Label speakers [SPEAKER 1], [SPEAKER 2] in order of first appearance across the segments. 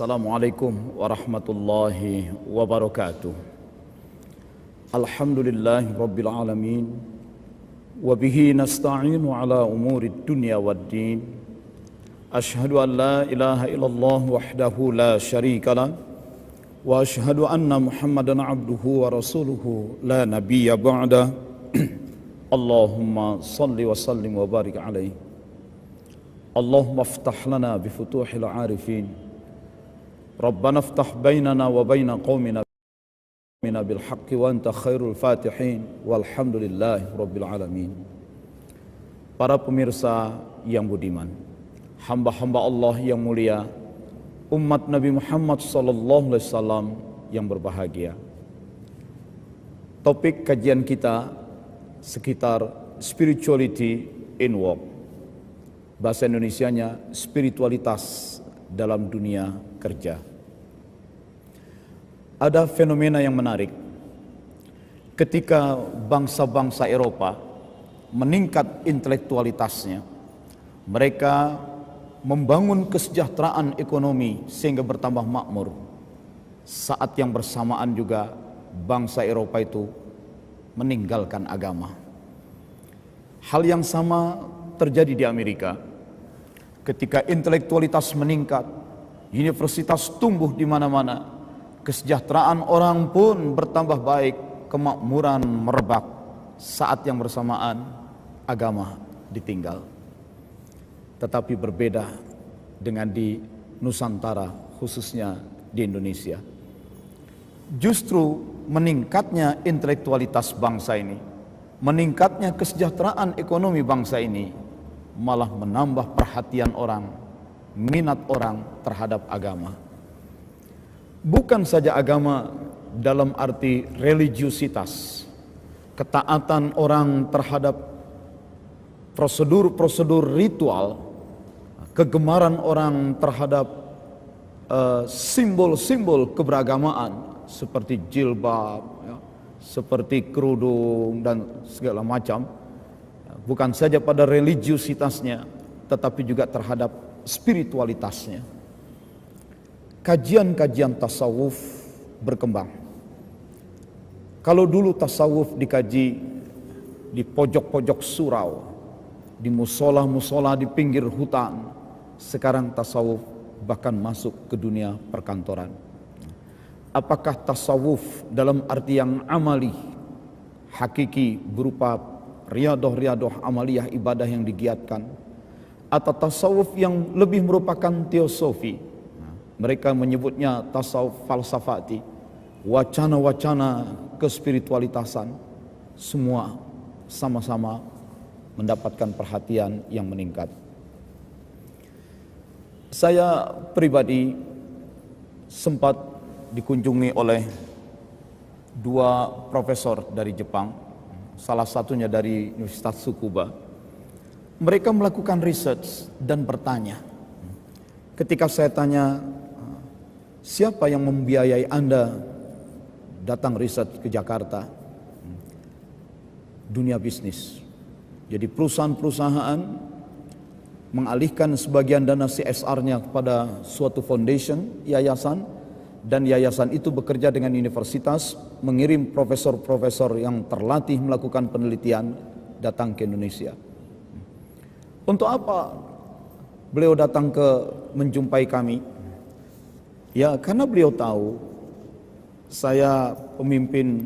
[SPEAKER 1] Assalamualaikum warahmatullahi wabarakatuh. Alhamdulillahi rabbil alamin. Wabihi nasta'inu ala umuri dunya waddin. Ashhadu an la ilaha illallah wahdahu la syarika lah. Wa ashhadu anna Muhammadan abduhu wa rasuluhu la nabiyya ba'da. Allahumma salli wa sallim wa barik alaihi. Allahumma aftah lana bifutuhil arifin. Rabbana aftah bainana wa baina qaumina bil haqqi wa anta khairul fatihin walhamdulillahi rabbil alamin. Para pemirsa yang budiman, hamba-hamba Allah yang mulia, umat Nabi Muhammad sallallahu alaihi wasallam yang berbahagia. Topik kajian kita sekitar spirituality in work. Bahasa Indonesianya spiritualitas dalam dunia kerja. Ada fenomena yang menarik. Ketika bangsa-bangsa Eropa meningkat intelektualitasnya, mereka membangun kesejahteraan ekonomi sehingga bertambah makmur. Saat yang bersamaan juga bangsa Eropa itu meninggalkan agama. Hal yang sama terjadi di Amerika. Ketika intelektualitas meningkat, universitas tumbuh di mana-mana, kesejahteraan orang pun bertambah baik, kemakmuran merebak. Saat yang bersamaan, agama ditinggal. Tetapi berbeda dengan di Nusantara, khususnya di Indonesia. Justru meningkatnya intelektualitas bangsa ini, meningkatnya kesejahteraan ekonomi bangsa ini, malah menambah perhatian orang, minat orang terhadap agama. Bukan saja agama dalam arti religiusitas, ketaatan orang terhadap prosedur-prosedur ritual, kegemaran orang terhadap simbol-simbol keberagamaan seperti jilbab, ya, seperti kerudung dan segala macam. Bukan saja pada religiusitasnya, tetapi juga terhadap spiritualitasnya. Kajian-kajian tasawuf berkembang. Kalau dulu tasawuf dikaji di pojok-pojok surau, di musola-musola di pinggir hutan, sekarang tasawuf bahkan masuk ke dunia perkantoran. Apakah tasawuf dalam arti yang amali, hakiki berupa riadoh-riadoh amaliyah ibadah yang digiatkan, atau tasawuf yang lebih merupakan teosofi? Mereka menyebutnya tasawuf falsafati, wacana-wacana kespiritualitasan. Semua sama-sama mendapatkan perhatian yang meningkat. Saya pribadi sempat dikunjungi oleh dua profesor dari Jepang, salah satunya dari Universitas Tsukuba. Mereka melakukan research dan bertanya. Ketika saya tanya, siapa yang membiayai Anda datang research ke Jakarta? Dunia bisnis. Jadi perusahaan-perusahaan mengalihkan sebagian dana CSR-nya kepada suatu foundation, yayasan, dan yayasan itu bekerja dengan universitas, mengirim profesor-profesor yang terlatih melakukan penelitian datang ke Indonesia. Untuk apa beliau datang menjumpai kami? Ya, karena beliau tahu saya pemimpin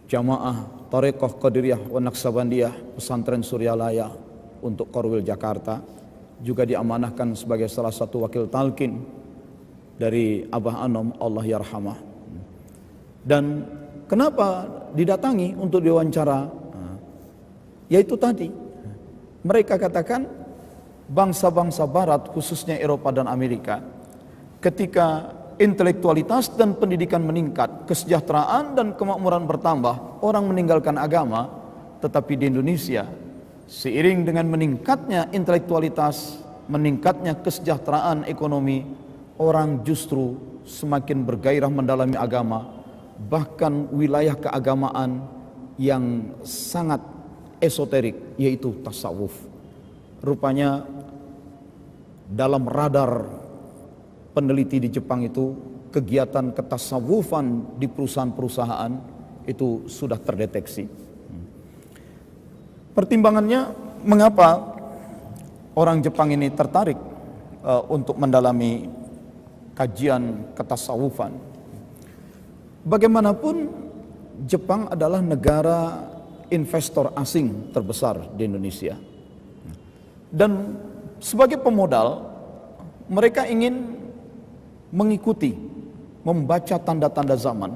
[SPEAKER 1] jamaah Thariqah Qadiriyah wa Naqsabandiyah Pesantren Suryalaya untuk Korwil Jakarta, juga diamanahkan sebagai salah satu wakil talqin dari Abah Anom, Allah yarhamah. Dan kenapa didatangi untuk diwawancara? Yaitu tadi, mereka katakan bangsa-bangsa barat, khususnya Eropa dan Amerika, ketika intelektualitas dan pendidikan meningkat, kesejahteraan dan kemakmuran bertambah, orang meninggalkan agama. Tetapi di Indonesia, seiring dengan meningkatnya intelektualitas, meningkatnya kesejahteraan ekonomi, orang justru semakin bergairah mendalami agama, bahkan wilayah keagamaan yang sangat esoterik, yaitu tasawuf. Rupanya dalam radar peneliti di Jepang itu, kegiatan ketasawufan di perusahaan-perusahaan itu sudah terdeteksi. Pertimbangannya, mengapa orang Jepang ini tertarik untuk mendalami kajian ketasawufan? Bagaimanapun Jepang adalah negara investor asing terbesar di Indonesia. Dan sebagai pemodal, mereka ingin mengikuti, membaca tanda-tanda zaman.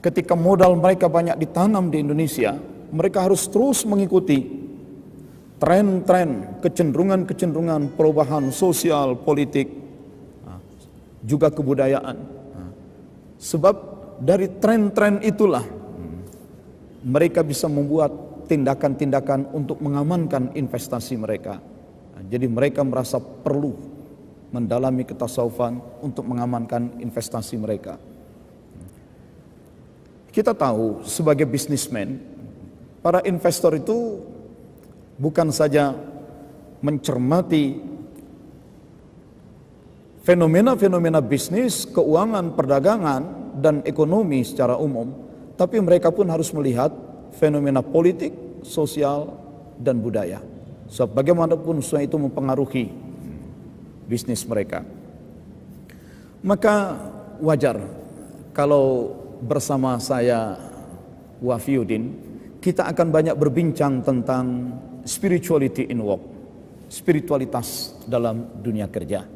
[SPEAKER 1] Ketika modal mereka banyak ditanam di Indonesia, mereka harus terus mengikuti tren-tren, kecenderungan-kecenderungan perubahan sosial, politik, juga kebudayaan. Sebab dari tren-tren itulah mereka bisa membuat tindakan-tindakan untuk mengamankan investasi mereka. Jadi mereka merasa perlu mendalami ketasawufan untuk mengamankan investasi mereka. Kita tahu sebagai bisnismen, para investor itu bukan saja mencermati fenomena-fenomena bisnis, keuangan, perdagangan, dan ekonomi secara umum, tapi mereka pun harus melihat fenomena politik, sosial, dan budaya. So, bagaimanapun semua itu mempengaruhi bisnis mereka. Maka wajar kalau bersama saya Wafiuddin, kita akan banyak berbincang tentang spirituality in work, spiritualitas dalam dunia kerja.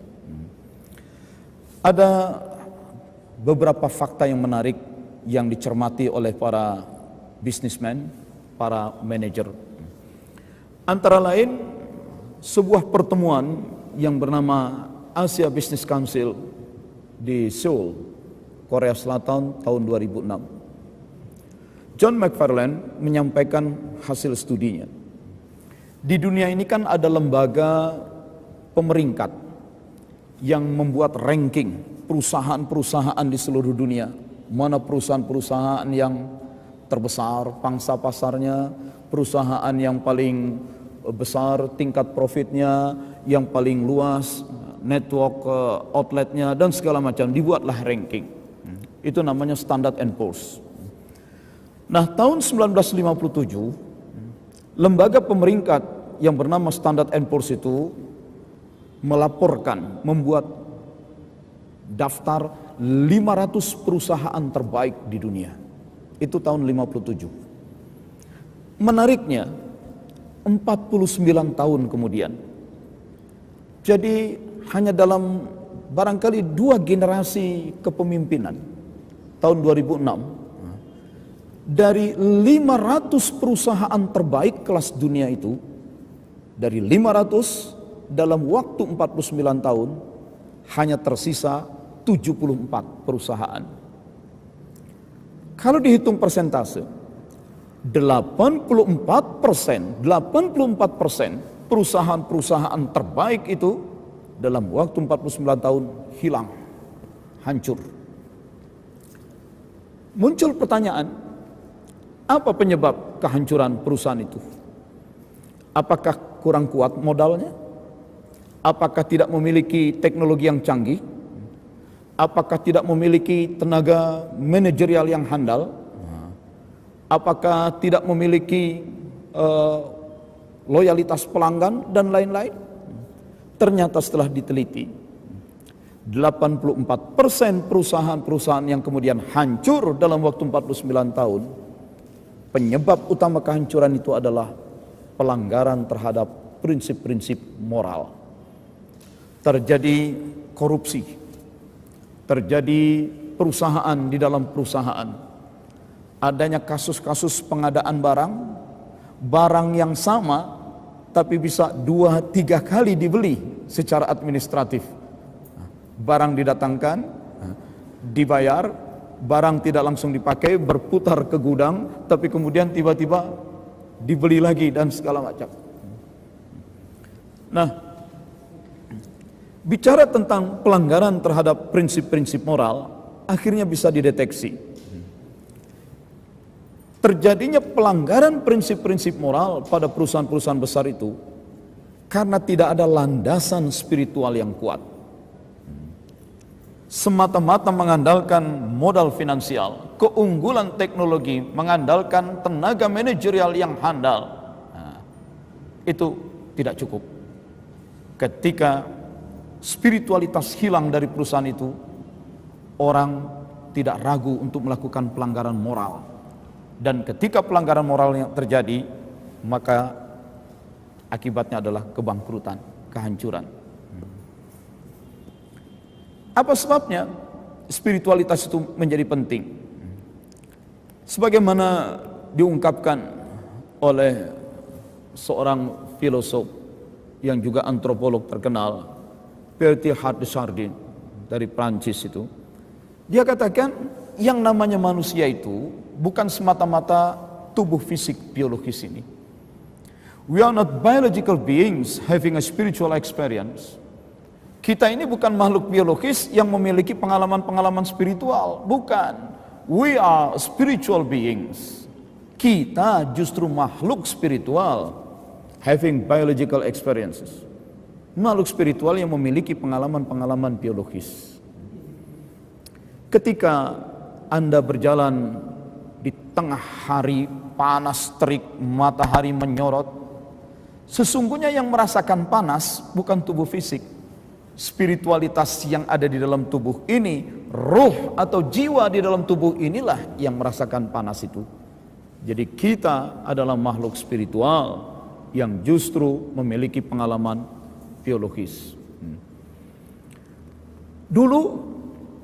[SPEAKER 1] Ada beberapa fakta yang menarik yang dicermati oleh para businessman, para manajer. Antara lain, sebuah pertemuan yang bernama Asia Business Council di Seoul, Korea Selatan tahun 2006. John McFarlane menyampaikan hasil studinya. Di dunia ini kan ada lembaga pemeringkat yang membuat ranking perusahaan-perusahaan di seluruh dunia. Mana perusahaan-perusahaan yang terbesar pangsa pasarnya, perusahaan yang paling besar tingkat profitnya, yang paling luas network outletnya, dan segala macam, dibuatlah ranking. Itu namanya Standard & Poor's. Nah, tahun 1957, lembaga pemeringkat yang bernama Standard & Poor's itu melaporkan, membuat daftar 500 perusahaan terbaik di dunia. Itu tahun 57. Menariknya, 49 tahun kemudian, jadi hanya dalam barangkali 2 generasi kepemimpinan, tahun 2006, dari 500 perusahaan terbaik kelas dunia itu, dari 500 dalam waktu 49 tahun, hanya tersisa 74 perusahaan. Kalau dihitung persentase, 84% perusahaan-perusahaan terbaik itu dalam waktu 49 tahun hilang, hancur. Muncul pertanyaan, apa penyebab kehancuran perusahaan itu? Apakah kurang kuat modalnya? Apakah tidak memiliki teknologi yang canggih? Apakah tidak memiliki tenaga manajerial yang handal? Apakah tidak memiliki loyalitas pelanggan dan lain-lain? Ternyata setelah diteliti, 84% perusahaan-perusahaan yang kemudian hancur dalam waktu 49 tahun, penyebab utama kehancuran itu adalah pelanggaran terhadap prinsip-prinsip moral. Terjadi korupsi, terjadi perusahaan di dalam perusahaan, adanya kasus-kasus pengadaan barang yang sama tapi bisa 2-3 kali dibeli secara administratif. Barang didatangkan, dibayar, barang tidak langsung dipakai, berputar ke gudang, tapi kemudian tiba-tiba dibeli lagi dan segala macam. Nah, bicara tentang pelanggaran terhadap prinsip-prinsip moral, akhirnya bisa dideteksi. Terjadinya pelanggaran prinsip-prinsip moral pada perusahaan-perusahaan besar itu karena tidak ada landasan spiritual yang kuat. semata-mata mengandalkan modal finansial, keunggulan teknologi, mengandalkan tenaga manajerial yang handal, itu tidak cukup. Ketika spiritualitas hilang dari perusahaan itu, orang tidak ragu untuk melakukan pelanggaran moral. Dan ketika pelanggaran moral yang terjadi, maka akibatnya adalah kebangkrutan, kehancuran. Apa sebabnya spiritualitas itu menjadi penting? Sebagaimana diungkapkan oleh seorang filosof yang juga antropolog terkenal, Pierre Teilhard de Chardin dari Prancis itu, dia katakan yang namanya manusia itu bukan semata-mata tubuh fisik biologis ini. We are not biological beings having a spiritual experience. Kita ini bukan makhluk biologis yang memiliki pengalaman-pengalaman spiritual, bukan. We are spiritual beings. Kita justru makhluk spiritual having biological experiences. Makhluk spiritual yang memiliki pengalaman-pengalaman biologis. Ketika Anda berjalan di tengah hari panas terik, matahari menyorot, sesungguhnya yang merasakan panas bukan tubuh fisik. Spiritualitas yang ada di dalam tubuh ini, roh atau jiwa di dalam tubuh inilah yang merasakan panas itu. Jadi kita adalah makhluk spiritual yang justru memiliki pengalaman biologis. Dulu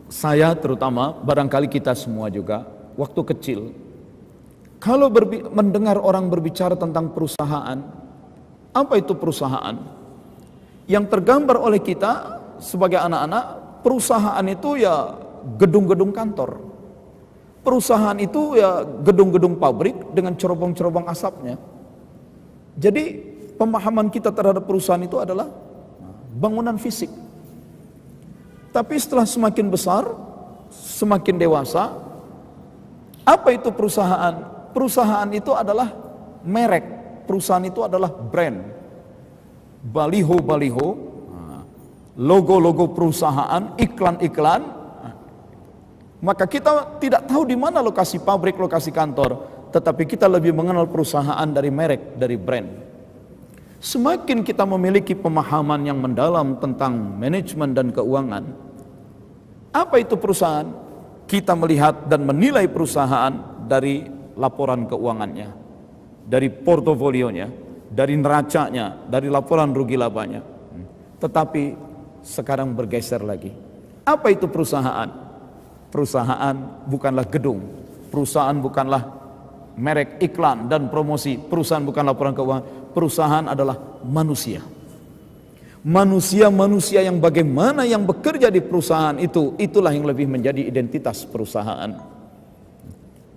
[SPEAKER 1] saya terutama, barangkali kita semua juga, waktu kecil, kalau mendengar orang berbicara tentang perusahaan, apa itu perusahaan? Yang tergambar oleh kita sebagai anak-anak, perusahaan itu ya gedung-gedung kantor. Perusahaan itu ya gedung-gedung pabrik dengan cerobong-cerobong asapnya. Jadi pemahaman kita terhadap perusahaan itu adalah bangunan fisik. Tapi setelah semakin besar, semakin dewasa, apa itu perusahaan? Perusahaan itu adalah merek, perusahaan itu adalah brand. Baliho-baliho, logo-logo perusahaan, iklan-iklan. Maka kita tidak tahu di mana lokasi pabrik, lokasi kantor, tetapi kita lebih mengenal perusahaan dari merek, dari brand. Semakin kita memiliki pemahaman yang mendalam tentang manajemen dan keuangan, apa itu perusahaan? Kita melihat dan menilai perusahaan dari laporan keuangannya, dari portofolionya, dari neracanya, dari laporan rugi labanya. Tetapi sekarang bergeser lagi. Apa itu perusahaan? Perusahaan bukanlah gedung, perusahaan bukanlah merek iklan dan promosi, perusahaan bukan laporan keuangan, perusahaan adalah manusia. Manusia-manusia yang bagaimana yang bekerja di perusahaan itu, itulah yang lebih menjadi identitas perusahaan.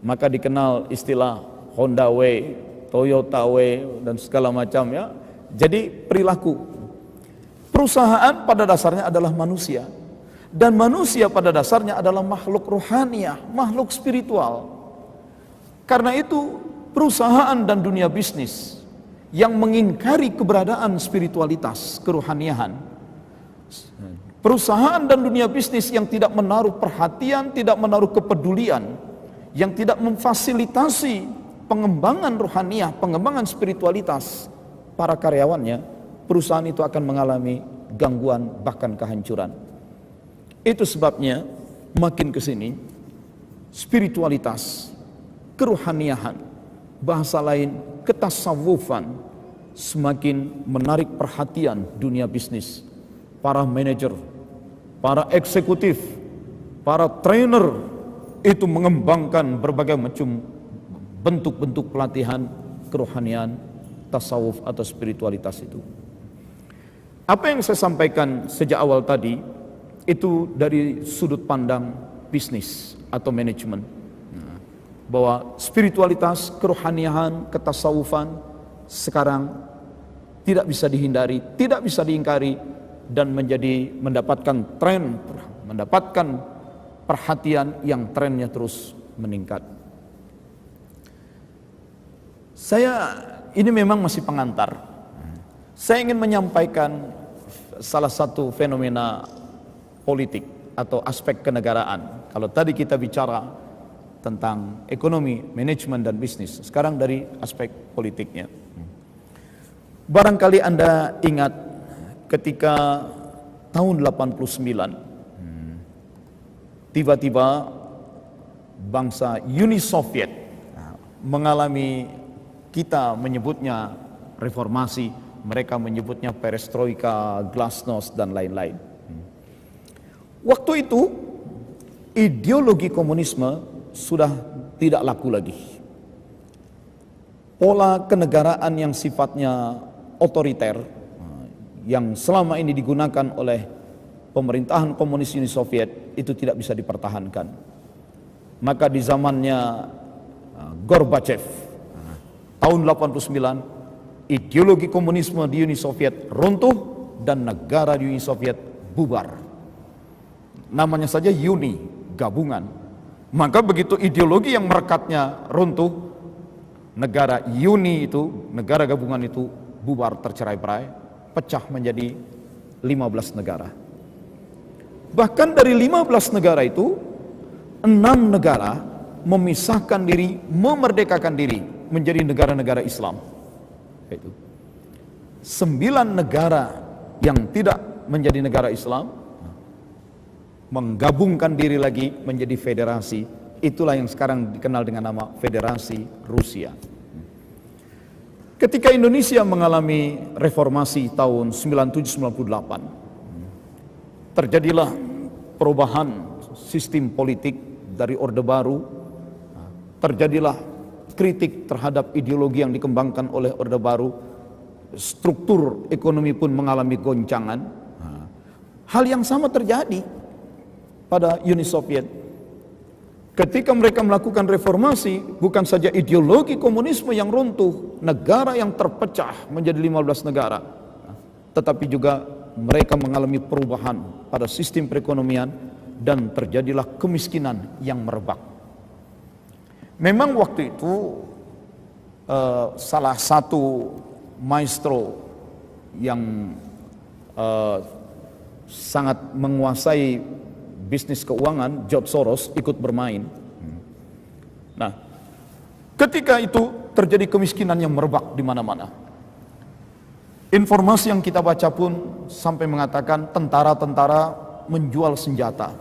[SPEAKER 1] Maka dikenal istilah Honda Way, Toyota Way dan segala macam ya. Jadi perilaku. Perusahaan pada dasarnya adalah manusia. Dan manusia pada dasarnya adalah makhluk rohaniah, makhluk spiritual. Karena itu perusahaan dan dunia bisnis yang mengingkari keberadaan spiritualitas, kerohaniahan, perusahaan dan dunia bisnis yang tidak menaruh perhatian, tidak menaruh kepedulian, yang tidak memfasilitasi pengembangan rohaniah, pengembangan spiritualitas para karyawannya, perusahaan itu akan mengalami gangguan bahkan kehancuran. Itu sebabnya makin ke sini spiritualitas, kerohaniahan, bahasa lain ketasawufan semakin menarik perhatian dunia bisnis. Para manajer, para eksekutif, para trainer itu mengembangkan berbagai macam bentuk-bentuk pelatihan kerohanian, tasawuf atau spiritualitas itu. Apa yang saya sampaikan sejak awal tadi itu dari sudut pandang bisnis atau manajemen, bahwa spiritualitas, kerohaniahan, ketasawufan sekarang tidak bisa dihindari, tidak bisa diingkari, dan mendapatkan tren, mendapatkan perhatian yang trennya terus meningkat. Ini memang masih pengantar. Saya ingin menyampaikan salah satu fenomena politik atau aspek kenegaraan. Kalau tadi kita bicara tentang ekonomi, manajemen dan bisnis, sekarang dari aspek politiknya. Barangkali Anda ingat ketika tahun 89 tiba-tiba bangsa Uni Soviet mengalami, kita menyebutnya reformasi, mereka menyebutnya perestroika, glasnost dan lain-lain. Waktu itu ideologi komunisme sudah tidak laku lagi. Pola kenegaraan yang sifatnya otoriter yang selama ini digunakan oleh pemerintahan komunis Uni Soviet itu tidak bisa dipertahankan. Maka di zamannya Gorbachev tahun 89 ideologi komunisme di Uni Soviet runtuh dan negara di Uni Soviet bubar. Namanya saja Uni, gabungan. Maka begitu ideologi yang merekatnya runtuh, negara Uni itu, negara gabungan itu bubar, tercerai-berai, pecah menjadi 15 negara. Bahkan dari 15 negara itu 6 negara memisahkan diri, memerdekakan diri menjadi negara-negara Islam. Itu 9 negara yang tidak menjadi negara Islam menggabungkan diri lagi menjadi federasi. Itulah yang sekarang dikenal dengan nama Federasi Rusia. Ketika Indonesia mengalami reformasi tahun 97-98, terjadilah perubahan sistem politik dari Orde Baru, terjadilah kritik terhadap ideologi yang dikembangkan oleh Orde Baru, struktur ekonomi pun mengalami goncangan. Hal yang sama terjadi pada Uni Soviet. Ketika mereka melakukan reformasi, bukan saja ideologi komunisme yang runtuh, negara yang terpecah menjadi 15 negara, tetapi juga mereka mengalami perubahan pada sistem perekonomian dan terjadilah kemiskinan yang merebak. Memang waktu itu salah satu maestro yang sangat menguasai bisnis keuangan, George Soros, ikut bermain. Nah, ketika itu terjadi kemiskinan yang merebak di mana-mana. Informasi yang kita baca pun sampai mengatakan tentara-tentara menjual senjata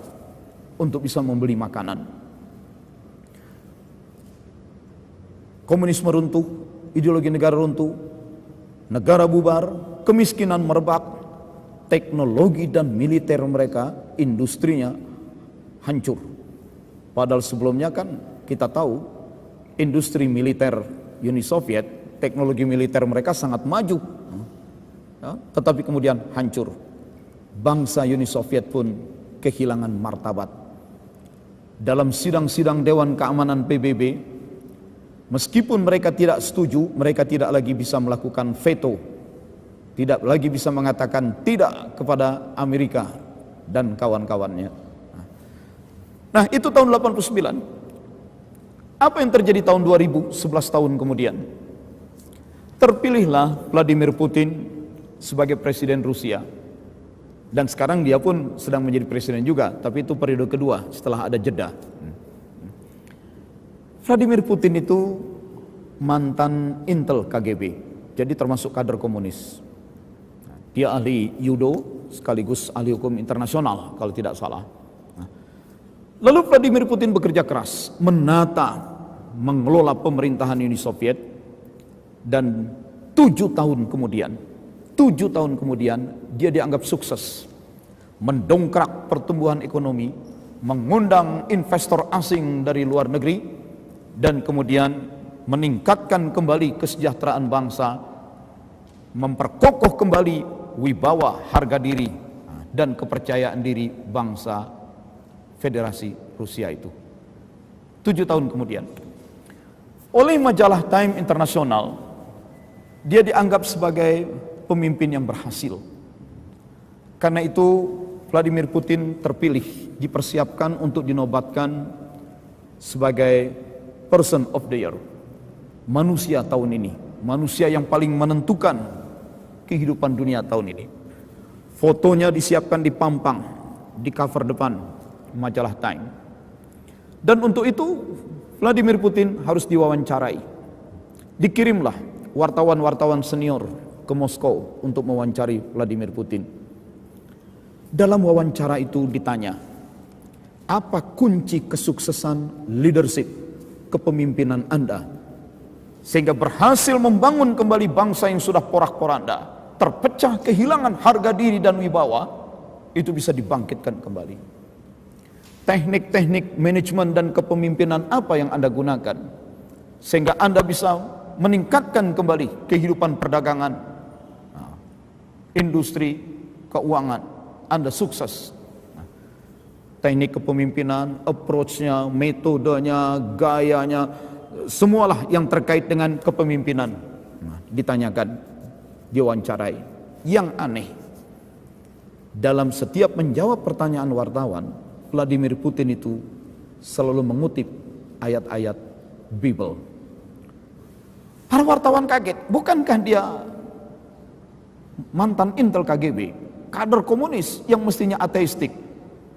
[SPEAKER 1] untuk bisa membeli makanan. Komunisme runtuh, ideologi negara runtuh, negara bubar, kemiskinan merebak, teknologi dan militer mereka, industrinya hancur. Padahal sebelumnya kan kita tahu industri militer Uni Soviet, teknologi militer mereka sangat maju, ya, tetapi kemudian hancur. Bangsa Uni Soviet pun kehilangan martabat. Dalam sidang-sidang Dewan Keamanan PBB, meskipun mereka tidak setuju, mereka tidak lagi bisa melakukan veto, tidak lagi bisa mengatakan tidak kepada Amerika dan kawan-kawannya. Nah, itu tahun 89. Apa yang terjadi tahun 2000, 11 tahun kemudian? Terpilihlah Vladimir Putin sebagai presiden Rusia. Dan sekarang dia pun sedang menjadi presiden juga, tapi itu periode kedua setelah ada jeda. Vladimir Putin itu mantan Intel KGB, jadi termasuk kader komunis. Dia ahli judo sekaligus ahli hukum internasional kalau tidak salah. Lalu Vladimir Putin bekerja keras menata, mengelola pemerintahan Uni Soviet, dan 7 tahun kemudian dia dianggap sukses, mendongkrak pertumbuhan ekonomi, mengundang investor asing dari luar negeri, dan kemudian meningkatkan kembali kesejahteraan bangsa, memperkokoh kembali wibawa, harga diri, dan kepercayaan diri bangsa Federasi Rusia itu. 7 tahun kemudian, oleh majalah Time Internasional, dia dianggap sebagai pemimpin yang berhasil. Karena itu Vladimir Putin terpilih, dipersiapkan untuk dinobatkan sebagai Person of the Year, manusia tahun ini, manusia yang paling menentukan kehidupan dunia tahun ini. Fotonya disiapkan di pampang di cover depan majalah Time. Dan untuk itu Vladimir Putin harus diwawancarai. Dikirimlah wartawan-wartawan senior ke Moskow untuk mewawancari Vladimir Putin. Dalam wawancara itu ditanya, apa kunci kesuksesan leadership kepemimpinan Anda sehingga berhasil membangun kembali bangsa yang sudah porak-poranda, terpecah, kehilangan harga diri dan wibawa, itu bisa dibangkitkan kembali. Teknik-teknik manajemen dan kepemimpinan apa yang Anda gunakan sehingga Anda bisa meningkatkan kembali kehidupan perdagangan, industri, keuangan, Anda sukses. Teknik kepemimpinan, approach-nya, metodenya, gayanya, semualah yang terkait dengan kepemimpinan ditanyakan, diwawancarai. Yang aneh, dalam setiap menjawab pertanyaan wartawan, Vladimir Putin itu selalu mengutip ayat-ayat Bible. Para wartawan kaget, bukankah dia mantan Intel KGB, kader komunis yang mestinya ateistik?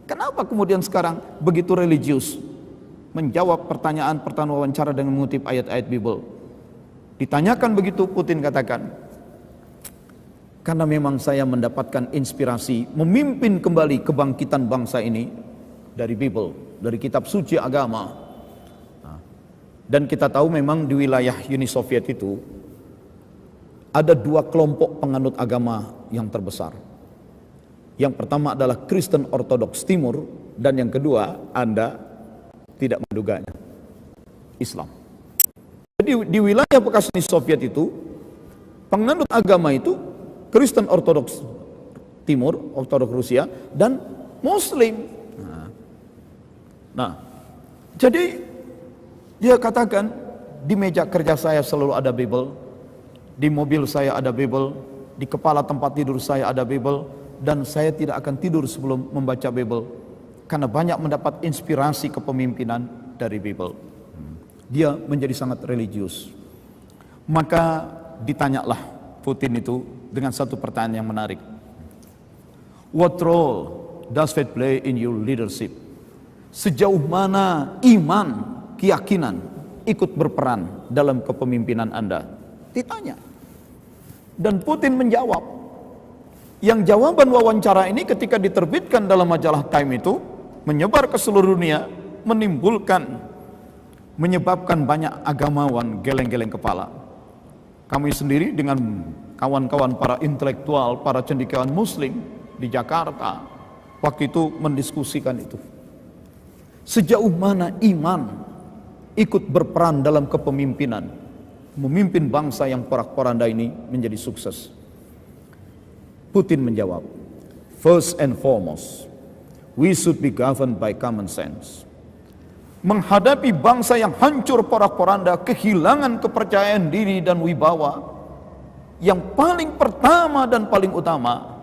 [SPEAKER 1] Kenapa kemudian sekarang begitu religius menjawab pertanyaan wawancara dengan mengutip ayat-ayat Bible? Ditanyakan begitu, Putin katakan, karena memang saya mendapatkan inspirasi memimpin kembali kebangkitan bangsa ini dari Bible, dari kitab suci agama. Dan kita tahu memang di wilayah Uni Soviet itu ada dua kelompok penganut agama yang terbesar. Yang pertama adalah Kristen Ortodoks Timur, dan yang kedua, Anda tidak menduganya, Islam. Jadi di wilayah bekas Uni Soviet itu, penganut agama itu Kristen Ortodoks Timur, Ortodoks Rusia, dan Muslim. Nah, jadi dia katakan, di meja kerja saya selalu ada Bible, di mobil saya ada Bible, di kepala tempat tidur saya ada Bible, dan saya tidak akan tidur sebelum membaca Bible, karena banyak mendapat inspirasi kepemimpinan dari Bible. Dia menjadi sangat religius. Maka ditanyalah Putin itu dengan satu pertanyaan yang menarik. What role does faith play in your leadership? Sejauh mana iman, keyakinan ikut berperan dalam kepemimpinan Anda? Ditanya. Dan Putin menjawab. Yang jawaban wawancara ini ketika diterbitkan dalam majalah Time itu menyebar ke seluruh dunia, menyebabkan banyak agamawan geleng-geleng kepala. Kami sendiri dengan kawan-kawan para intelektual, para cendekiawan Muslim di Jakarta waktu itu mendiskusikan itu. Sejauh mana iman ikut berperan dalam kepemimpinan, memimpin bangsa yang porak-poranda ini menjadi sukses. Putin menjawab, first and foremost, we should be governed by common sense. Menghadapi bangsa yang hancur porak-poranda, kehilangan kepercayaan diri dan wibawa, yang paling pertama dan paling utama,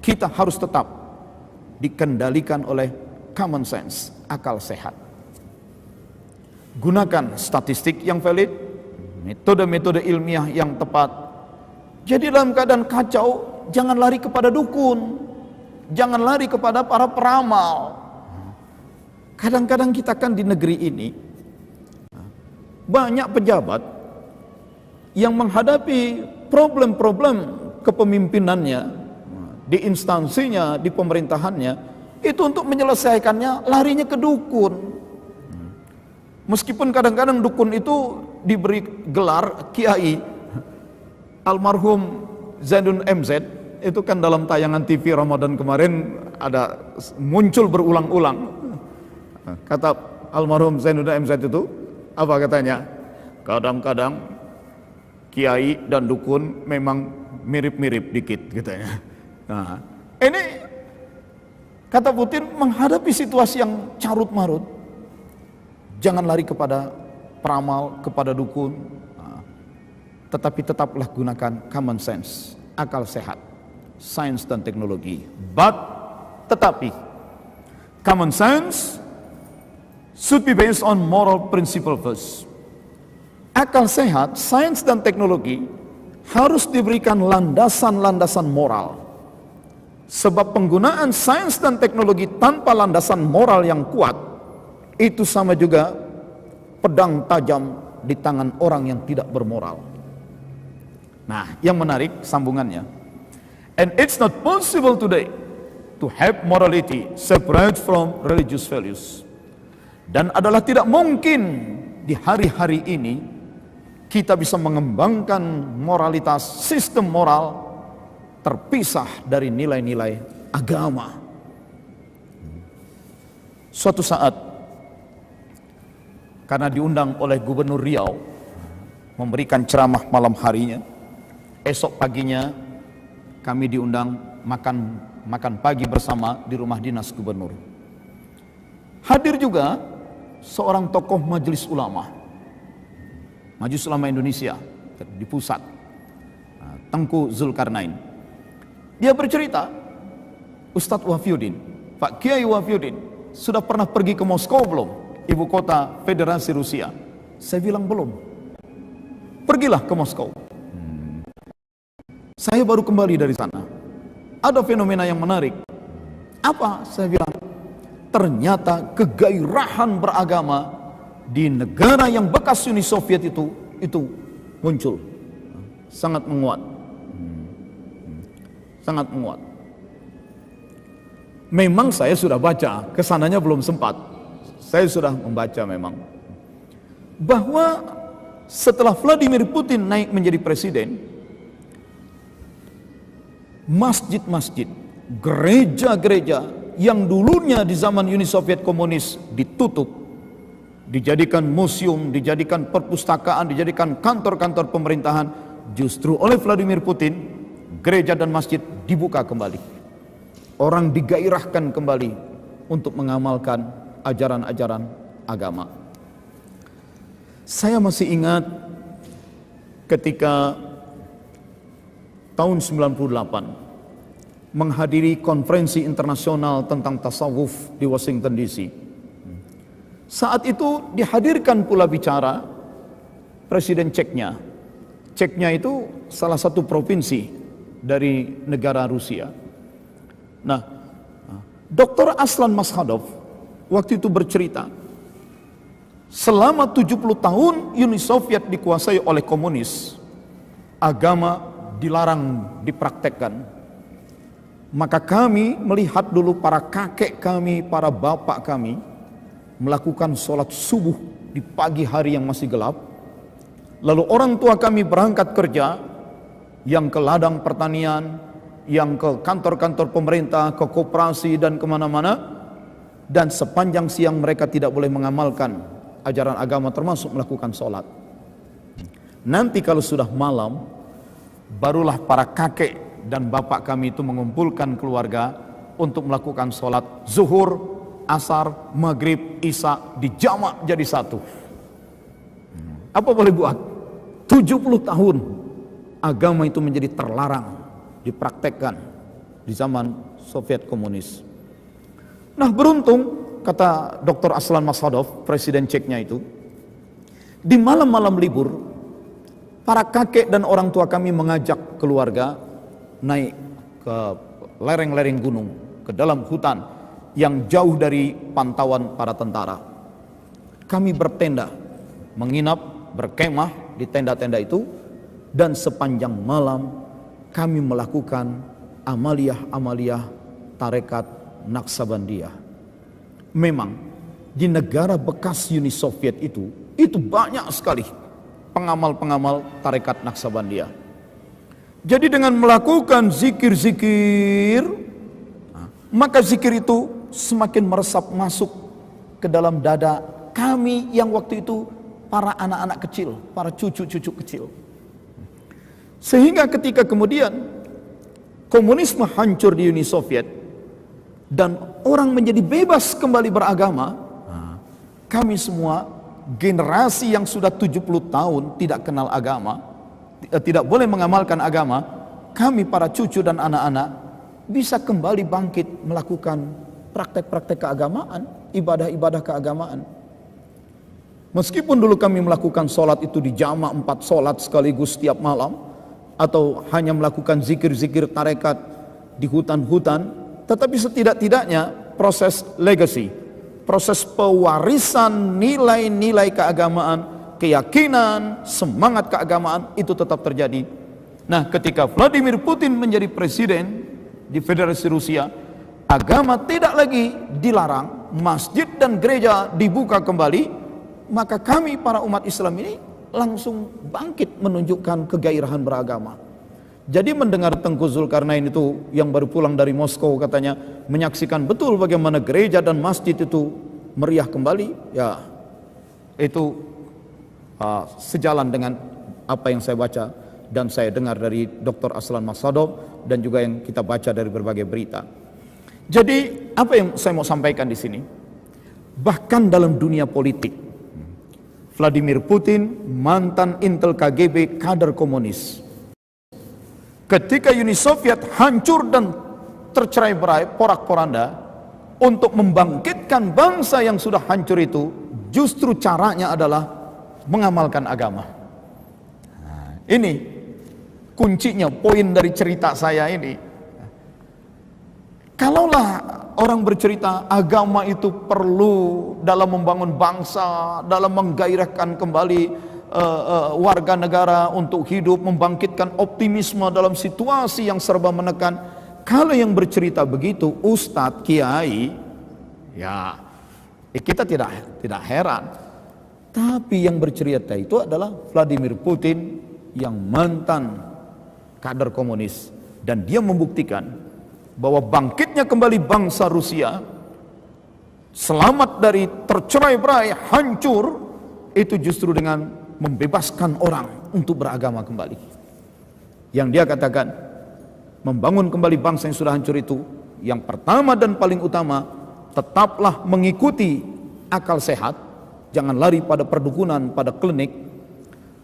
[SPEAKER 1] kita harus tetap dikendalikan oleh common sense, akal sehat. Gunakan statistik yang valid, metode-metode ilmiah yang tepat. Jadi dalam keadaan kacau, jangan lari kepada dukun, jangan lari kepada para peramal. Kadang-kadang kita kan di negeri ini banyak pejabat yang menghadapi problem-problem kepemimpinannya di instansinya, di pemerintahannya, itu untuk menyelesaikannya larinya ke dukun. Meskipun kadang-kadang dukun itu diberi gelar kiai. Almarhum Zainuddin MZ itu kan dalam tayangan TV Ramadan kemarin ada muncul berulang-ulang. Kata almarhum Zainuddin MZ itu, apa katanya? Kadang-kadang kiai dan dukun memang mirip-mirip dikit katanya. Nah, ini kata Putin menghadapi situasi yang carut marut, jangan lari kepada peramal, kepada dukun. Tetapi tetaplah gunakan common sense, akal sehat, sains dan teknologi. Tetapi common sense should be based on moral principle first. Akal sehat, sains dan teknologi harus diberikan landasan-landasan moral. Sebab penggunaan sains dan teknologi tanpa landasan moral yang kuat itu sama juga pedang tajam di tangan orang yang tidak bermoral. Nah, yang menarik sambungannya. And it's not possible today to have morality separate from religious values. Dan adalah tidak mungkin di hari-hari ini kita bisa mengembangkan moralitas, sistem moral terpisah dari nilai-nilai agama. Suatu saat, karena diundang oleh Gubernur Riau memberikan ceramah malam harinya, esok paginya kami diundang makan pagi bersama di rumah dinas gubernur. Hadir juga seorang tokoh Majelis Ulama Indonesia di pusat, Tengku Zulkarnain. Dia bercerita, Ustadz Wafiyuddin, Pak Kiai Wafiyuddin sudah pernah pergi ke Moskow belum? Ibu kota Federasi Rusia. Saya bilang belum. Pergilah ke Moskow. Saya baru kembali dari sana. Ada fenomena yang menarik. Apa? Saya bilang, ternyata kegairahan beragama di negara yang bekas Uni Soviet itu muncul. Sangat menguat. Sangat menguat. Memang saya sudah baca, kesananya belum sempat. Saya sudah membaca memang bahwa setelah Vladimir Putin naik menjadi presiden, masjid-masjid, gereja-gereja yang dulunya di zaman Uni Soviet komunis ditutup, dijadikan museum, dijadikan perpustakaan, dijadikan kantor-kantor pemerintahan, justru oleh Vladimir Putin gereja dan masjid dibuka kembali. Orang digairahkan kembali untuk mengamalkan ajaran-ajaran agama. Saya masih ingat ketika tahun 98 menghadiri konferensi internasional tentang tasawuf di Washington DC. Saat itu dihadirkan pula bicara Presiden Ceknya. Ceknya itu salah satu provinsi dari negara Rusia. Nah, Dr. Aslan Maskhadov waktu itu bercerita, selama 70 tahun Uni Soviet dikuasai oleh komunis, agama dilarang dipraktekkan. Maka kami melihat dulu para kakek kami, para bapak kami melakukan sholat subuh di pagi hari yang masih gelap. Lalu orang tua kami berangkat kerja, yang ke ladang pertanian, yang ke kantor-kantor pemerintah, ke koperasi dan kemana-mana, dan sepanjang siang mereka tidak boleh mengamalkan ajaran agama termasuk melakukan sholat. Nanti kalau sudah malam, barulah para kakek dan bapak kami itu mengumpulkan keluarga untuk melakukan sholat zuhur, asar, maghrib, isya, dijamak jadi satu. Apa boleh buat? 70 tahun agama itu menjadi terlarang dipraktekkan di zaman Soviet komunis. Nah, beruntung, kata Dr. Aslan Maskhadov, Presiden Ceknya itu, di malam-malam libur, para kakek dan orang tua kami mengajak keluarga naik ke lereng-lereng gunung, ke dalam hutan yang jauh dari pantauan para tentara. Kami bertenda, menginap, berkemah di tenda-tenda itu, dan sepanjang malam kami melakukan amaliyah-amaliyah tarekat Naqsabandiyah. Memang di negara bekas Uni Soviet itu banyak sekali pengamal-pengamal tarekat Naqsabandiyah. Jadi dengan melakukan zikir-zikir, maka zikir itu semakin meresap masuk ke dalam dada kami yang waktu itu para anak-anak kecil, para cucu-cucu kecil. Sehingga ketika kemudian komunisme hancur di Uni Soviet dan orang menjadi bebas kembali beragama, kami semua generasi yang sudah 70 tahun tidak kenal agama, tidak boleh mengamalkan agama, kami para cucu dan anak-anak bisa kembali bangkit melakukan praktek-praktek keagamaan, ibadah-ibadah keagamaan. Meskipun dulu kami melakukan sholat itu di jamak 4 sholat sekaligus setiap malam, atau hanya melakukan zikir-zikir tarekat di hutan-hutan, tetapi setidak-tidaknya proses legacy, proses pewarisan nilai-nilai keagamaan, keyakinan, semangat keagamaan itu tetap terjadi. Nah, ketika Vladimir Putin menjadi presiden di Federasi Rusia, agama tidak lagi dilarang, masjid dan gereja dibuka kembali, maka kami para umat Islam ini langsung bangkit menunjukkan kegairahan beragama. Jadi mendengar Tengku Zulkarnain itu yang baru pulang dari Moskow, katanya menyaksikan betul bagaimana gereja dan masjid itu meriah kembali, ya itu sejalan dengan apa yang saya baca dan saya dengar dari Dr. Aslan Masadov dan juga yang kita baca dari berbagai berita. Jadi apa yang saya mau sampaikan di sini? Bahkan dalam dunia politik, Vladimir Putin mantan Intel KGB, kader komunis. Ketika Uni Soviet hancur dan tercerai-berai, porak-poranda, untuk membangkitkan bangsa yang sudah hancur itu, justru caranya adalah mengamalkan agama. Nah, ini kuncinya, poin dari cerita saya ini. Kalaulah orang bercerita agama itu perlu dalam membangun bangsa, dalam menggairahkan kembali warga negara untuk hidup, membangkitkan optimisme dalam situasi yang serba menekan. Kalau yang bercerita begitu ustadz, kiai, ya kita tidak heran. Tapi yang bercerita itu adalah Vladimir Putin yang mantan kader komunis, dan dia membuktikan bahwa bangkitnya kembali bangsa Rusia, selamat dari tercerai-berai, hancur, itu justru dengan membebaskan orang untuk beragama kembali. Yang dia katakan, membangun kembali bangsa yang sudah hancur itu, yang pertama dan paling utama, tetaplah mengikuti akal sehat, jangan lari pada perdukunan, pada klinik.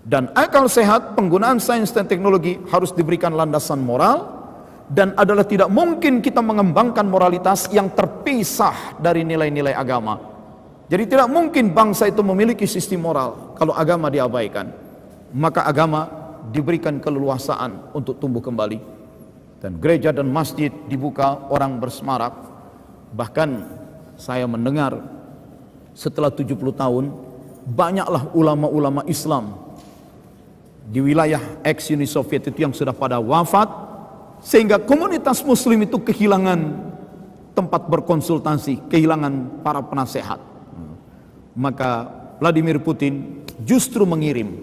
[SPEAKER 1] Dan akal sehat, penggunaan sains dan teknologi harus diberikan landasan moral, dan adalah tidak mungkin kita mengembangkan moralitas yang terpisah dari nilai-nilai agama. Jadi tidak mungkin bangsa itu memiliki sistem moral kalau agama diabaikan. Maka agama diberikan keleluasaan untuk tumbuh kembali. Dan gereja dan masjid dibuka, orang bersemarak. Bahkan saya mendengar setelah 70 tahun, banyaklah ulama-ulama Islam di wilayah ex-Uni Soviet itu yang sudah pada wafat, sehingga komunitas muslim itu kehilangan tempat berkonsultasi, kehilangan para penasehat. Maka Vladimir Putin justru mengirim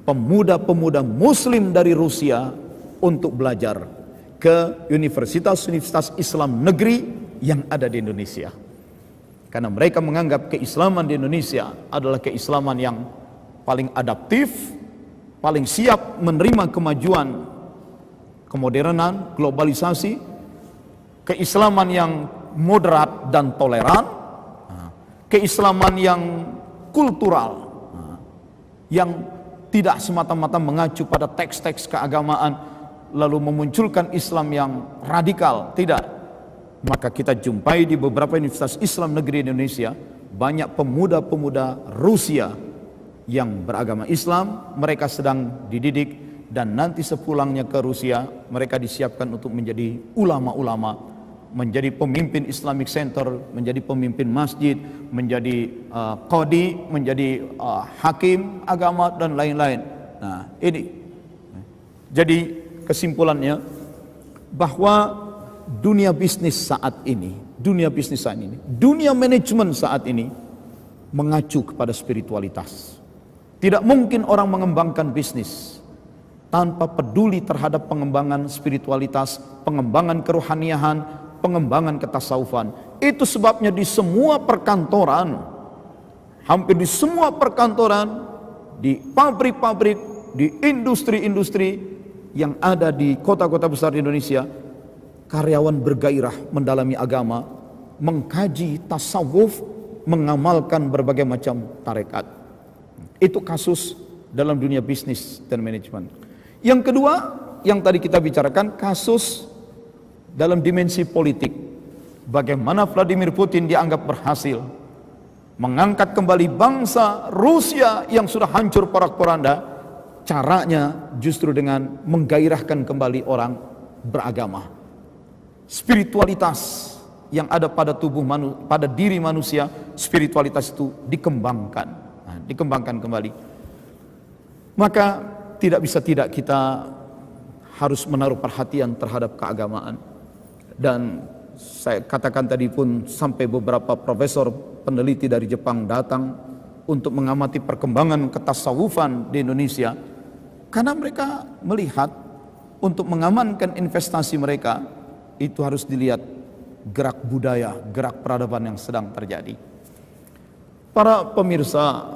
[SPEAKER 1] pemuda-pemuda muslim dari Rusia untuk belajar ke universitas-universitas Islam negeri yang ada di Indonesia. Karena mereka menganggap keislaman di Indonesia adalah keislaman yang paling adaptif, paling siap menerima kemajuan, kemodernan, globalisasi, keislaman yang moderat dan toleran, keislaman yang kultural, yang tidak semata-mata mengacu pada teks-teks keagamaan lalu memunculkan Islam yang radikal, tidak. Maka kita jumpai di beberapa universitas Islam negeri Indonesia banyak pemuda-pemuda Rusia yang beragama Islam, mereka sedang dididik, dan nanti sepulangnya ke Rusia mereka disiapkan untuk menjadi ulama-ulama, menjadi pemimpin Islamic Center, menjadi pemimpin masjid, menjadi qadi, menjadi hakim agama dan lain-lain. Nah, ini. Jadi kesimpulannya bahwa dunia bisnis saat ini, dunia manajemen saat ini mengacu kepada spiritualitas. Tidak mungkin orang mengembangkan bisnis tanpa peduli terhadap pengembangan spiritualitas, pengembangan kerohaniahan, pengembangan ketasawufan. Itu sebabnya di semua perkantoran, hampir di semua perkantoran, di pabrik-pabrik, di industri-industri yang ada di kota-kota besar di Indonesia, karyawan bergairah mendalami agama, mengkaji tasawuf, mengamalkan berbagai macam tarekat. Itu kasus dalam dunia bisnis dan manajemen. Yang kedua, yang tadi kita bicarakan, kasus dalam dimensi politik. Bagaimana Vladimir Putin dianggap berhasil mengangkat kembali bangsa Rusia yang sudah hancur porak-poranda. Caranya justru dengan menggairahkan kembali orang beragama. spiritualitas yang ada pada pada diri manusia, spiritualitas itu dikembangkan, dikembangkan kembali. Maka tidak bisa tidak kita harus menaruh perhatian terhadap keagamaan. Dan saya katakan tadi pun sampai beberapa profesor peneliti dari Jepang datang untuk mengamati perkembangan ketasawufan di Indonesia, karena mereka melihat untuk mengamankan investasi mereka itu harus dilihat gerak budaya, gerak peradaban yang sedang terjadi. Para pemirsa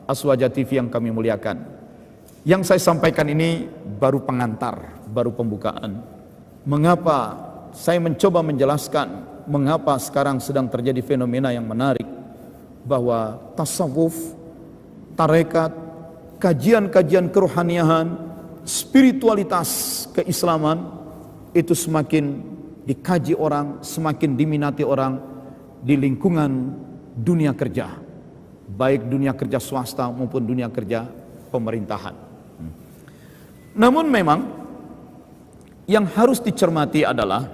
[SPEAKER 1] Aswaja TV yang kami muliakan, yang saya sampaikan ini baru pengantar, baru pembukaan. Mengapa saya mencoba menjelaskan mengapa sekarang sedang terjadi fenomena yang menarik, bahwa tasawuf, tarekat, kajian-kajian kerohanian, spiritualitas keislaman itu semakin dikaji orang, semakin diminati orang di lingkungan dunia kerja, baik dunia kerja swasta maupun dunia kerja pemerintahan. Namun memang yang harus dicermati adalah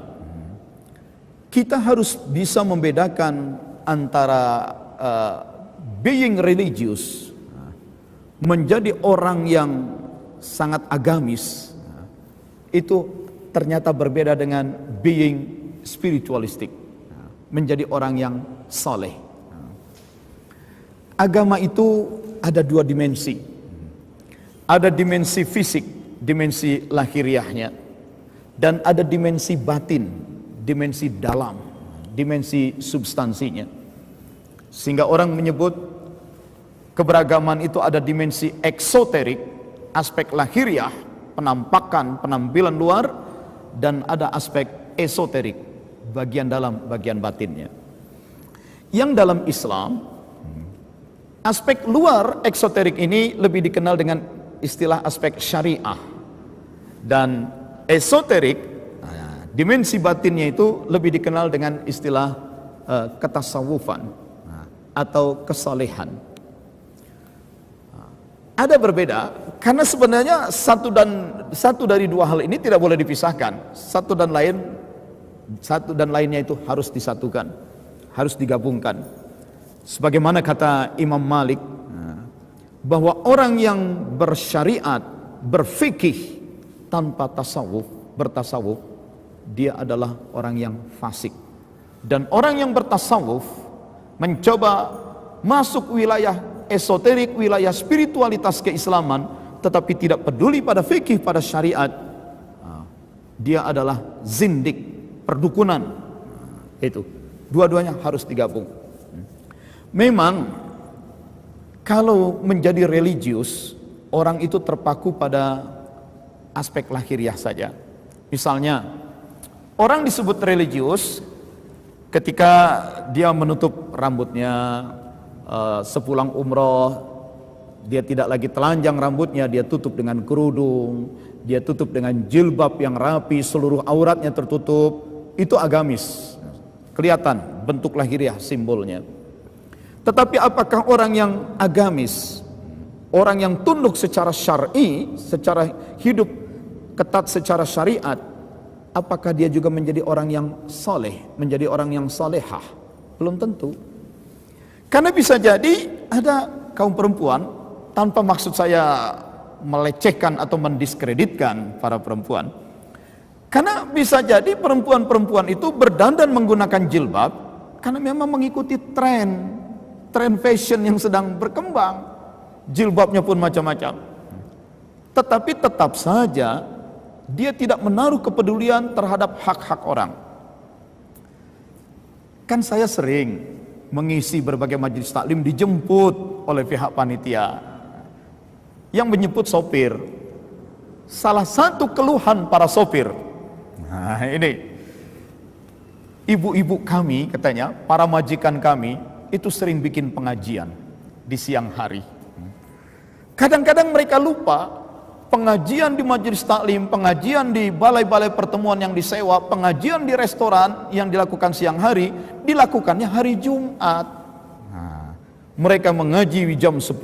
[SPEAKER 1] kita harus bisa membedakan antara being religious, menjadi orang yang sangat agamis, itu ternyata berbeda dengan being spiritualistic, menjadi orang yang saleh. Agama itu ada dua dimensi. Ada dimensi fisik, dimensi lahiriahnya, dan ada dimensi batin, dimensi dalam, dimensi substansinya. Sehingga orang menyebut keberagaman itu ada dimensi eksoterik, aspek lahiriah, penampakan, penampilan luar, dan ada aspek esoterik, bagian dalam, bagian batinnya. Yang dalam Islam, aspek luar eksoterik ini lebih dikenal dengan istilah aspek syariah, dan esoterik, dimensi batinnya itu lebih dikenal dengan istilah ketasawufan atau kesalehan. Ada berbeda karena sebenarnya satu dari dua hal ini tidak boleh dipisahkan. Satu dan lainnya itu harus disatukan, harus digabungkan. Sebagaimana kata Imam Malik, bahwa orang yang bersyariat, berfikih tanpa bertasawuf, dia adalah orang yang fasik. Dan orang yang bertasawuf mencoba masuk wilayah esoterik, wilayah spiritualitas keislaman, tetapi tidak peduli pada fikih, pada syariat, dia adalah zindik, perdukunan. Itu dua-duanya harus digabung. Memang kalau menjadi religius, orang itu terpaku pada aspek lahiriah saja. Misalnya orang disebut religius ketika dia menutup rambutnya, sepulang umroh dia tidak lagi telanjang rambutnya, dia tutup dengan kerudung, dia tutup dengan jilbab yang rapi, seluruh auratnya tertutup. Itu agamis, kelihatan bentuk lahiriah, simbolnya. Tetapi apakah orang yang agamis, orang yang tunduk secara syar'i, secara hidup ketat secara syariat, apakah dia juga menjadi orang yang saleh, menjadi orang yang salehah? Belum tentu. Karena bisa jadi ada kaum perempuan, tanpa maksud saya melecehkan atau mendiskreditkan para perempuan, karena bisa jadi perempuan-perempuan itu berdandan menggunakan jilbab karena memang mengikuti tren fashion yang sedang berkembang. Jilbabnya pun macam-macam. Tetapi tetap saja dia tidak menaruh kepedulian terhadap hak-hak orang. Kan saya sering mengisi berbagai majelis taklim, dijemput oleh pihak panitia yang menyebut sopir. Salah satu keluhan para sopir, nah ini, ibu-ibu kami katanya, para majikan kami itu sering bikin pengajian di siang hari. Kadang-kadang mereka lupa pengajian di majelis taklim, pengajian di balai-balai pertemuan yang disewa, pengajian di restoran yang dilakukan siang hari, dilakukannya hari Jumat. Mereka mengaji jam 10,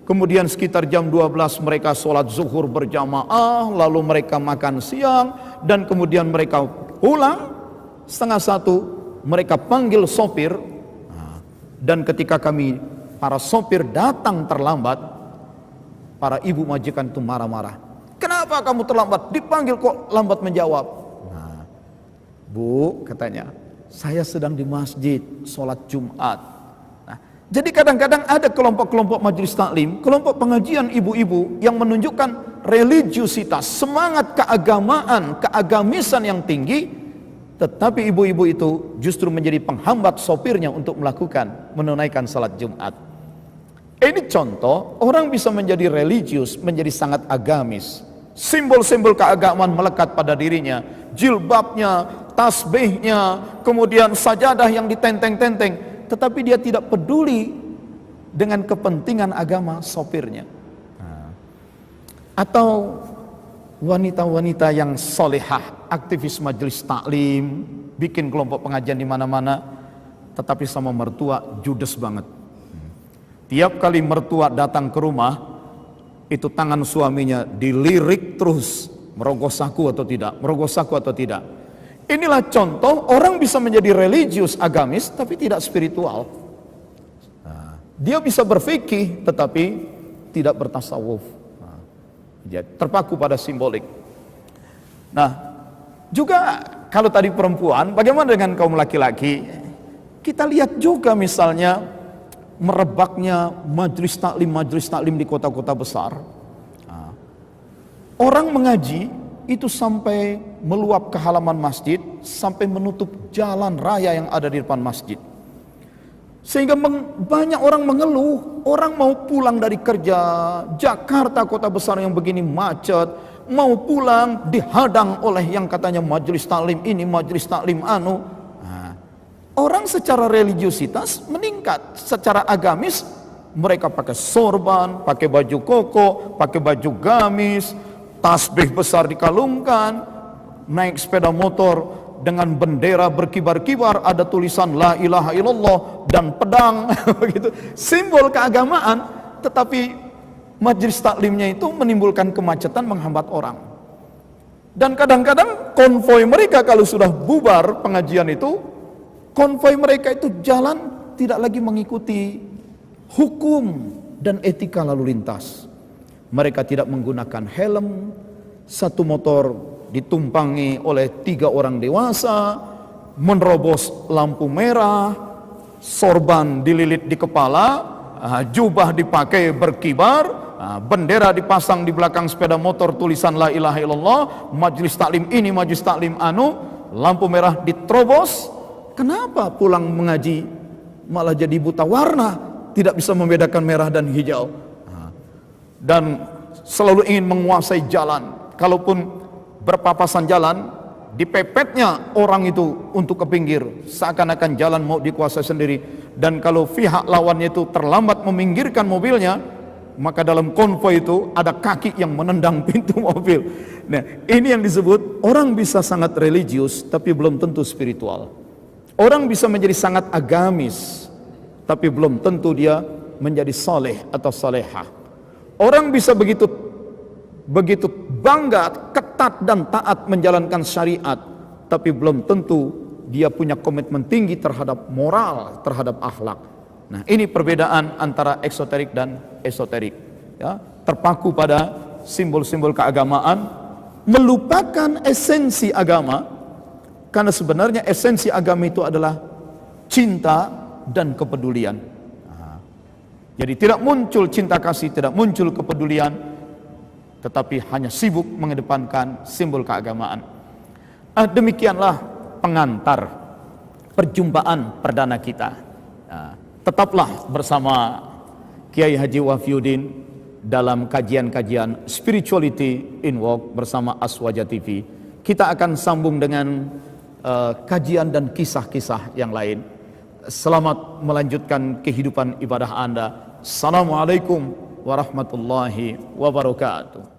[SPEAKER 1] kemudian sekitar jam 12 mereka sholat zuhur berjamaah, lalu mereka makan siang, dan kemudian mereka pulang 12:30 mereka panggil sopir. Dan ketika kami para sopir datang terlambat, para ibu majikan itu marah-marah. Kenapa kamu terlambat? Dipanggil kok lambat menjawab. Nah, Bu, katanya, saya sedang di masjid sholat Jumat. Nah, jadi kadang-kadang ada kelompok-kelompok majelis taklim, kelompok pengajian ibu-ibu yang menunjukkan religiusitas, semangat keagamaan, keagamisan yang tinggi. Tetapi ibu-ibu itu justru menjadi penghambat sopirnya untuk menunaikan salat Jumat. Ini contoh, orang bisa menjadi religius, menjadi sangat agamis. Simbol-simbol keagamaan melekat pada dirinya, jilbabnya, tasbihnya, kemudian sajadah yang ditenteng-tenteng. Tetapi dia tidak peduli dengan kepentingan agama sopirnya. Atau wanita-wanita yang solehah, aktivis majelis taklim, bikin kelompok pengajian di mana-mana, tetapi sama mertua judes banget. Tiap kali mertua datang ke rumah, itu tangan suaminya dilirik terus, merogoh saku atau tidak, merogoh saku atau tidak. Inilah contoh orang bisa menjadi religius, agamis, tapi tidak spiritual. Dia bisa berfikih, tetapi tidak bertasawuf. Dia terpaku pada simbolik. Nah, juga kalau tadi perempuan, bagaimana dengan kaum laki-laki? Kita lihat juga misalnya merebaknya majelis taklim di kota-kota besar. Orang mengaji itu sampai meluap ke halaman masjid, sampai menutup jalan raya yang ada di depan masjid. Sehingga banyak orang mengeluh, orang mau pulang dari kerja, Jakarta kota besar yang begini macet, mau pulang dihadang oleh yang katanya majelis taklim ini, majelis taklim anu. Orang secara religiusitas meningkat, secara agamis mereka pakai sorban, pakai baju koko, pakai baju gamis, tasbih besar dikalungkan, naik sepeda motor dengan bendera berkibar-kibar, ada tulisan la ilaha illallah dan pedang begitu, simbol keagamaan. Tetapi majelis taklimnya itu menimbulkan kemacetan, menghambat orang. Dan kadang-kadang konvoi mereka kalau sudah bubar pengajian itu, konvoi mereka itu jalan tidak lagi mengikuti hukum dan etika lalu lintas. Mereka tidak menggunakan helm, satu motor ditumpangi oleh 3 orang dewasa, menerobos lampu merah, sorban dililit di kepala, jubah dipakai berkibar, bendera dipasang di belakang sepeda motor tulisan la ilaha illallah, majelis taklim ini, majelis taklim anu, lampu merah diterobos. Kenapa pulang mengaji malah jadi buta warna, tidak bisa membedakan merah dan hijau, dan selalu ingin menguasai jalan. Kalaupun berpapasan jalan, dipepetnya orang itu untuk ke pinggir, seakan-akan jalan mau dikuasai sendiri. Dan kalau pihak lawannya itu terlambat meminggirkan mobilnya, maka dalam konvoi itu ada kaki yang menendang pintu mobil. Nah, ini yang disebut orang bisa sangat religius tapi belum tentu spiritual. Orang bisa menjadi sangat agamis tapi belum tentu dia menjadi soleh atau solehah. Orang bisa begitu bangga, ketat dan taat menjalankan syariat, tapi belum tentu dia punya komitmen tinggi terhadap moral, terhadap akhlak. Nah, ini perbedaan antara eksoterik dan esoterik. Ya, terpaku pada simbol-simbol keagamaan, melupakan esensi agama, karena sebenarnya esensi agama itu adalah cinta dan kepedulian. Jadi tidak muncul cinta kasih, tidak muncul kepedulian, tetapi hanya sibuk mengedepankan simbol keagamaan. Demikianlah pengantar perjumpaan perdana kita. Tetaplah bersama Kiai Haji Wafiuddin dalam kajian-kajian Spirituality in Walk bersama Aswaja TV. Kita akan sambung dengan kajian dan kisah-kisah yang lain. Selamat melanjutkan kehidupan ibadah Anda. Assalamualaikum warahmatullahi wabarakatuh.